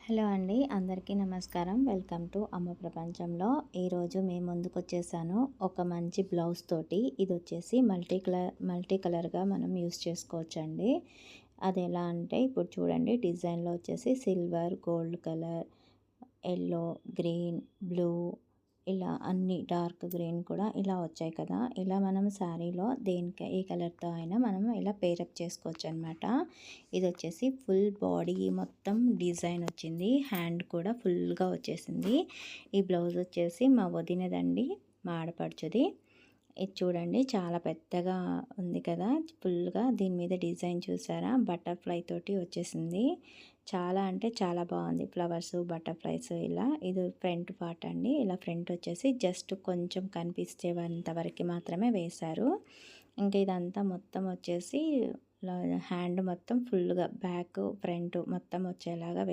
Hello అండి, అందరికీ నమస్కారం. వెల్కమ్ టు అమ్మ ప్రపంచంలో. ఈరోజు మేము ముందుకు వచ్చేసాను ఒక మంచి బ్లౌజ్ తోటి. ఇది వచ్చేసి మల్టీ కలర్గా మనం యూస్ చేసుకోవచ్చండి. అది ఎలా అంటే ఇప్పుడు చూడండి, డిజైన్లో వచ్చేసి silver, gold colour, yellow, green, blue, ఇలా అన్ని డార్క్ గ్రీన్ కూడా ఇలా వచ్చాయి కదా. ఇలా మనం శారీలో దేనికి ఏ కలర్తో అయినా మనం ఇలా పేరప్ చేసుకోవచ్చు అనమాట. ఇది వచ్చేసి ఫుల్ బాడీ మొత్తం డిజైన్ వచ్చింది, హ్యాండ్ కూడా ఫుల్గా వచ్చేసింది. ఈ బ్లౌజ్ వచ్చేసి మా వదినదండి, మా ఆడపడుచుది. ఇది చూడండి, చాలా పెద్దగా ఉంది కదా, ఫుల్గా దీని మీద డిజైన్ చూసారా, బటర్ఫ్లై తోటి వచ్చేసింది. చాలా అంటే చాలా బాగుంది, ఫ్లవర్స్, బటర్ఫ్లైస్ ఇలా. ఇది ఫ్రంట్ పార్ట్ అండి. ఇలా ఫ్రంట్ వచ్చేసి జస్ట్ కొంచెం కనిపించేంత వరకు మాత్రమే వేశారు. ఇంకా ఇదంతా మొత్తం వచ్చేసి హ్యాండ్ మొత్తం ఫుల్గా బ్యాక్ ఫ్రంట్ మొత్తం వచ్చేలాగా వేశారు.